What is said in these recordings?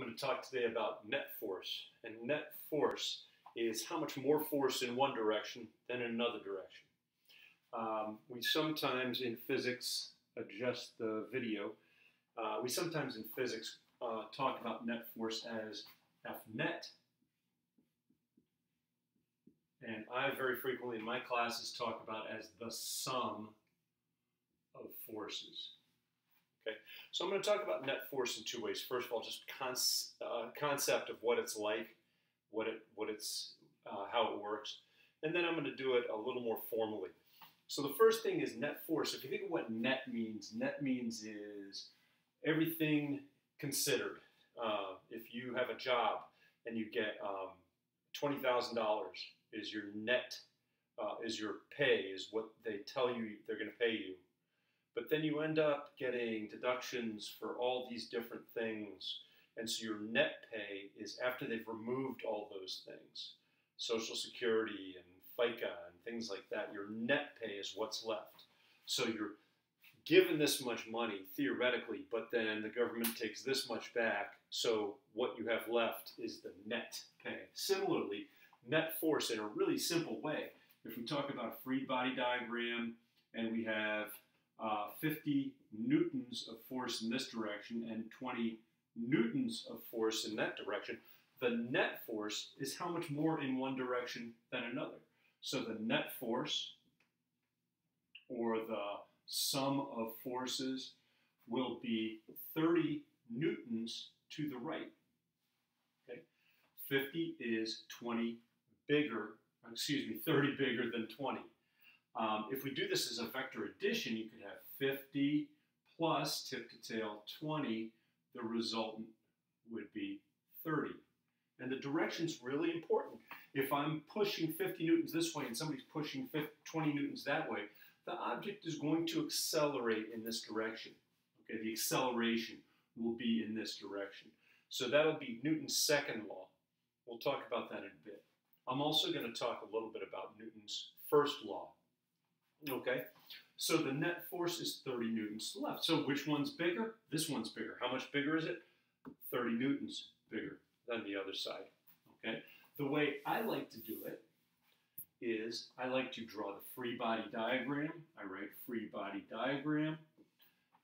I'm going to talk today about net force. And net force is how much more force in one direction than in another direction. We sometimes in physics, adjust the video, we sometimes in physics talk about net force as F net. And I very frequently in my classes talk about as the sum of forces. Okay, so I'm going to talk about net force in two ways. First of all, just concept of what it's like, how it works, and then I'm going to do it a little more formally. So the first thing is net force. If you think of what net means is everything considered. If you have a job and you get $20,000 is your net, is your pay, is what they tell you they're going to pay you. But then you end up getting deductions for all these different things. And so your net pay is after they've removed all those things, Social Security and FICA and things like that, your net pay is what's left. So you're given this much money, theoretically, but then the government takes this much back, so what you have left is the net pay. Similarly, net force in a really simple way. If we talk about a free body diagram and we have 50 newtons of force in this direction and 20 newtons of force in that direction, the net force is how much more in one direction than another. So the net force, or the sum of forces, will be 30 newtons to the right. Okay? 50 is 30 bigger than 20. If we do this as a vector addition, you could have 50 plus tip to tail 20. The resultant would be 30. And the direction's really important. If I'm pushing 50 newtons this way and somebody's pushing 20 newtons that way, the object is going to accelerate in this direction. Okay, the acceleration will be in this direction. So that'll be Newton's second law. We'll talk about that in a bit. I'm also going to talk a little bit about Newton's first law. Okay, so the net force is 30 newtons to the left. So which one's bigger? This one's bigger. How much bigger is it? 30 newtons bigger than the other side. Okay, the way I like to do it is I like to draw the free body diagram. I write free body diagram.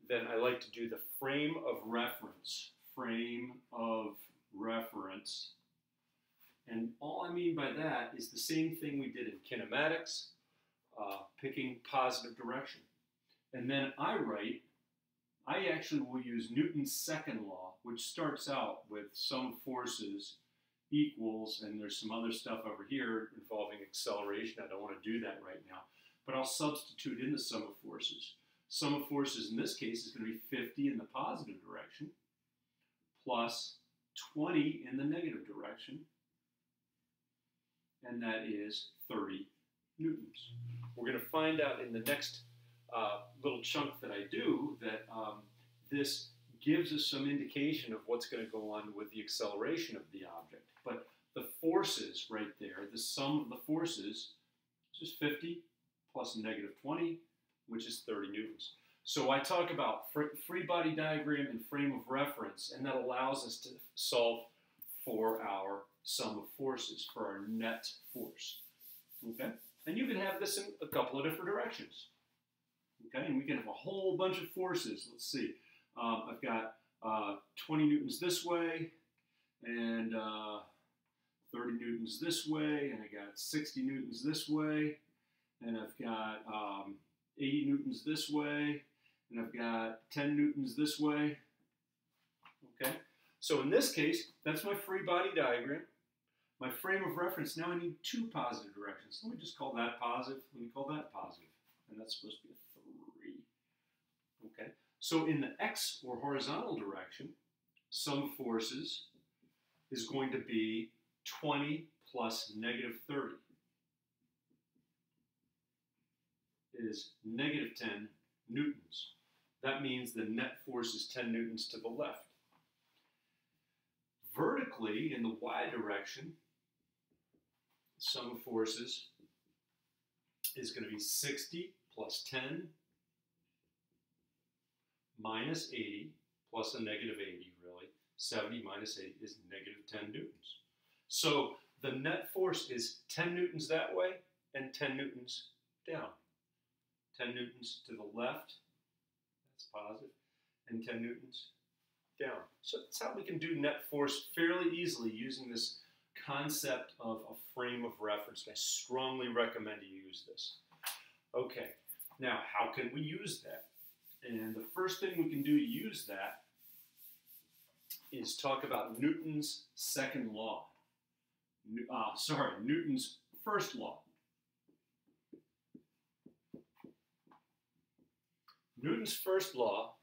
Then I like to do the frame of reference. Frame of reference. And all I mean by that is the same thing we did in kinematics, picking positive direction. And then I actually will use Newton's second law, which starts out with sum of forces equals, and there's some other stuff over here involving acceleration. I don't want to do that right now, but I'll substitute in the sum of forces. Sum of forces in this case is going to be 50 in the positive direction plus 20 in the negative direction, and that is 30 newtons. We're going to find out in the next little chunk that I do that this gives us some indication of what's going to go on with the acceleration of the object. But the forces right there, the sum of the forces, is just 50 plus negative 20, which is 30 newtons. So I talk about free body diagram and frame of reference, and that allows us to solve for our sum of forces, for our net force. Okay? And you can have this in a couple of different directions. Okay? And we can have a whole bunch of forces. Let's see. I've got 20 newtons this way, and 30 newtons this way, and I got 60 newtons this way, and I've got 80 newtons this way, and I've got 10 newtons this way. Okay? So in this case, that's my free body diagram. My frame of reference, now I need two positive directions. Let me just call that positive. Let me call that positive. And that's supposed to be a 3. Okay? So in the x, or horizontal direction, sum of forces is going to be 20 plus negative 30 is negative 10 newtons. That means the net force is 10 newtons to the left. Vertically, in the y direction, sum of forces is going to be 60 plus 10 minus 80 plus a negative 80, really, 70 minus 8 is negative 10 newtons. So the net force is 10 newtons that way and 10 newtons down. 10 newtons to the left, that's positive, and 10 newtons down. So that's how we can do net force fairly easily using this concept of a frame of reference. I strongly recommend you use this. Okay, now how can we use that? And the first thing we can do to use that is talk about Newton's second law. Newton's first law. Newton's first law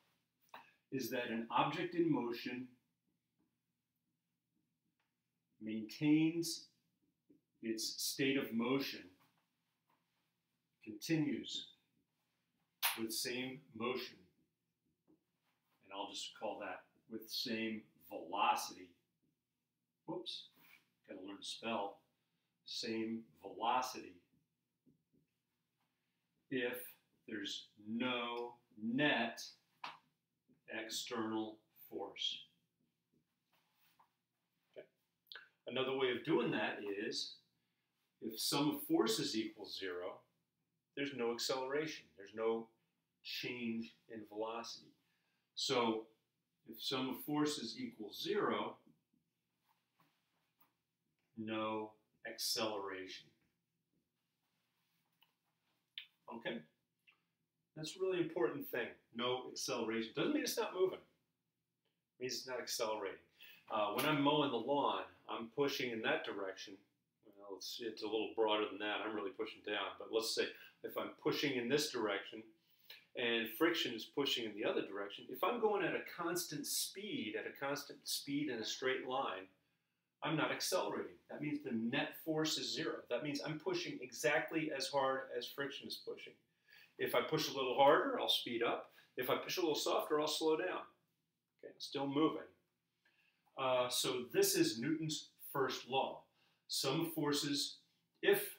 is that an object in motion maintains its state of motion, continues with same motion, and I'll just call that with same velocity. Whoops, gotta learn to spell. Same velocity if there's no net external force. Okay. Another way of doing that is if sum of forces equals 0, there's no acceleration. There's no change in velocity. So if sum of forces equals 0, no acceleration. Okay? That's a really important thing. No acceleration. Doesn't mean it's not moving. It means it's not accelerating. When I'm mowing the lawn, I'm pushing in that direction. Well, it's a little broader than that. I'm really pushing down. But let's say if I'm pushing in this direction and friction is pushing in the other direction, if I'm going at a constant speed in a straight line, I'm not accelerating. That means the net force is 0. That means I'm pushing exactly as hard as friction is pushing. If I push a little harder, I'll speed up. If I push a little softer, I'll slow down. Okay, still moving. So this is Newton's first law. Sum of forces, if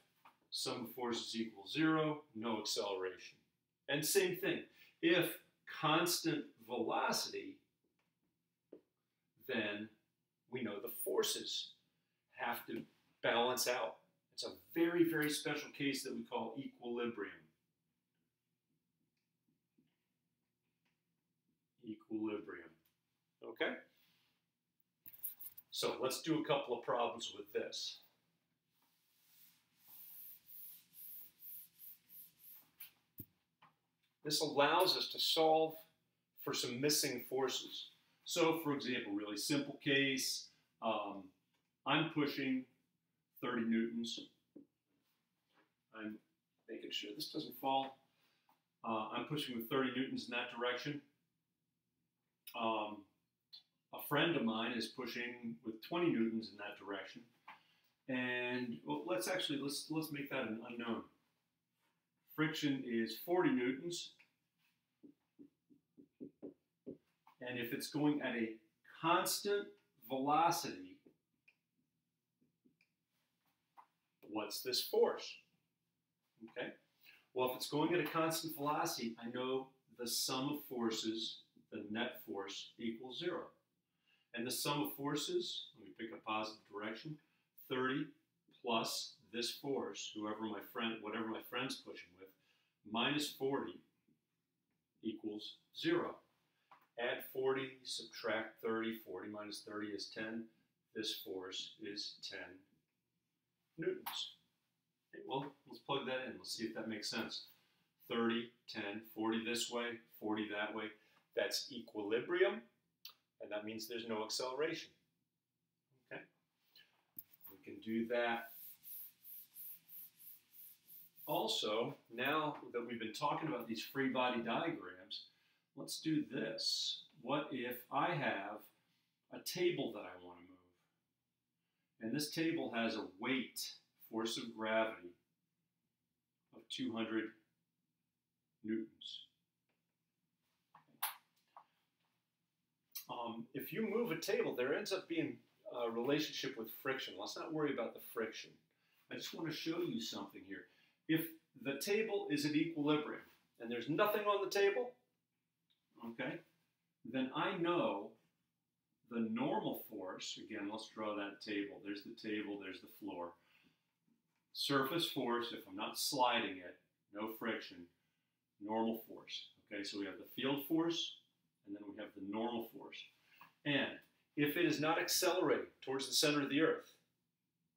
sum of forces equals 0, no acceleration. And same thing, if constant velocity, then we know the forces have to balance out. It's a very, very special case that we call equilibrium. Equilibrium. Okay? So let's do a couple of problems with this. This allows us to solve for some missing forces. So, for example, really simple case, I'm pushing 30 newtons. I'm making sure this doesn't fall. I'm pushing with 30 newtons in that direction. A friend of mine is pushing with 20 newtons in that direction. And well, let's make that an unknown. Friction is 40 newtons. And if it's going at a constant velocity, what's this force? Okay. Well, if it's going at a constant velocity, I know the sum of forces, the net force, equals 0. And the sum of forces, let me pick a positive direction, 30 plus this force, whatever my friend's pushing with, minus 40 equals 0. Add 40, subtract 30, 40 minus 30 is 10. This force is 10 newtons. Okay, well, let's plug that in. Let's see if that makes sense. 30, 10, 40 this way, 40 that way. That's equilibrium, and that means there's no acceleration. Okay? We can do that. Also, now that we've been talking about these free body diagrams, let's do this. What if I have a table that I want to move? And this table has a weight, force of gravity, of 200 newtons. If you move a table, there ends up being a relationship with friction. Let's not worry about the friction. I just want to show you something here. If the table is at equilibrium and there's nothing on the table, okay, then I know the normal force, again, let's draw that table. There's the table, there's the floor. Surface force, if I'm not sliding it, no friction, normal force. Okay, so we have the field force, and then we have the normal force. And if it is not accelerating towards the center of the earth,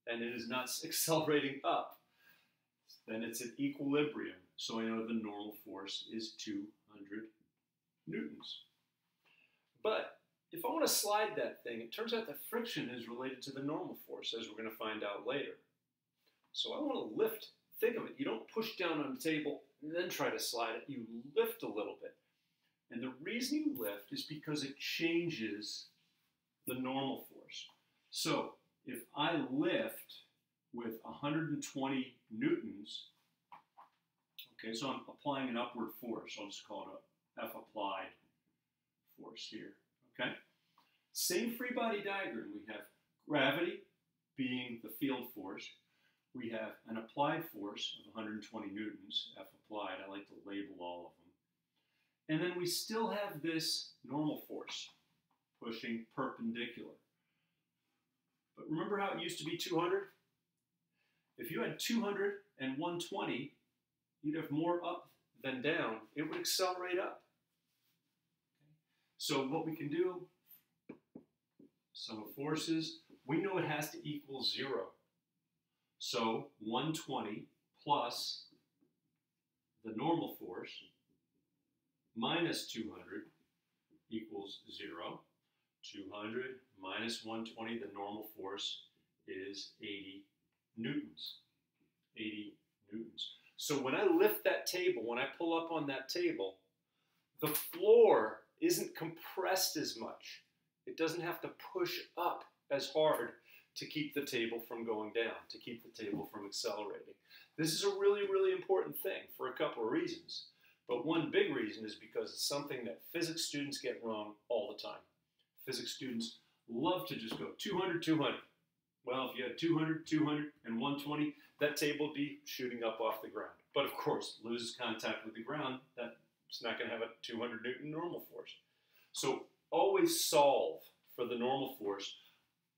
and it is not accelerating up, then it's at equilibrium. So I know the normal force is 200 newtons. But if I want to slide that thing, it turns out that friction is related to the normal force, as we're going to find out later. So I want to lift. Think of it. You don't push down on the table and then try to slide it. You lift a little bit. And the reason you lift is because it changes the normal force. So if I lift with 120 newtons, okay, so I'm applying an upward force. I'll just call it a F applied force here, okay? Same free body diagram. We have gravity being the field force. We have an applied force of 120 newtons, F applied. I like to label all of them. And then we still have this normal force pushing perpendicular. But remember how it used to be 200? If you had 200 and 120, you'd have more up than down. It would accelerate up. So what we can do, sum of forces, we know it has to equal 0. So 120 plus the normal force minus 200 equals 0. 200 minus 120, the normal force is 80 newtons. 80 newtons. So when I lift that table, when I pull up on that table, the floor isn't compressed as much. It doesn't have to push up as hard to keep the table from going down, to keep the table from accelerating. This is a really, really important thing for a couple of reasons. But one big reason is because it's something that physics students get wrong all the time. Physics students love to just go 200, 200. Well, if you had 200, 200, and 120, that table would be shooting up off the ground. But of course, loses contact with the ground, that's not going to have a 200 Newton normal force. So always solve for the normal force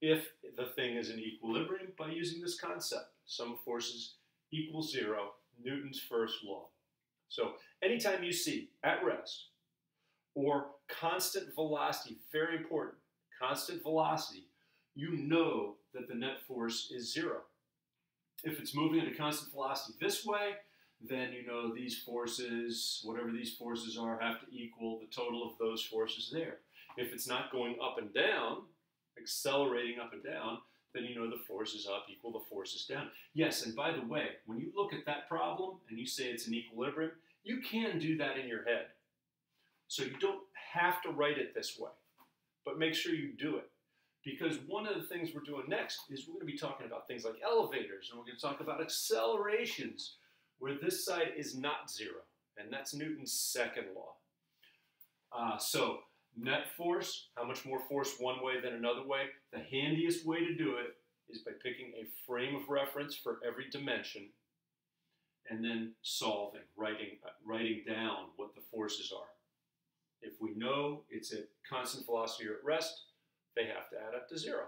if the thing is in equilibrium by using this concept. Sum of forces equals 0, Newton's first law. So anytime you see at rest or constant velocity, very important, constant velocity, you know that the net force is 0. If it's moving at a constant velocity this way, then you know these forces, whatever these forces are, have to equal the total of those forces there. If it's not going up and down, accelerating up and down, then you know the forces up equal the forces down. Yes, and by the way, when you look at that problem and you say it's an equilibrium, you can do that in your head. So you don't have to write it this way, but make sure you do it. Because one of the things we're doing next is we're going to be talking about things like elevators, and we're going to talk about accelerations, where this side is not 0, and that's Newton's second law. So net force, how much more force one way than another way? The handiest way to do it is by picking a frame of reference for every dimension and then solving, writing down what the forces are. If we know it's at constant velocity or at rest, they have to add up to 0.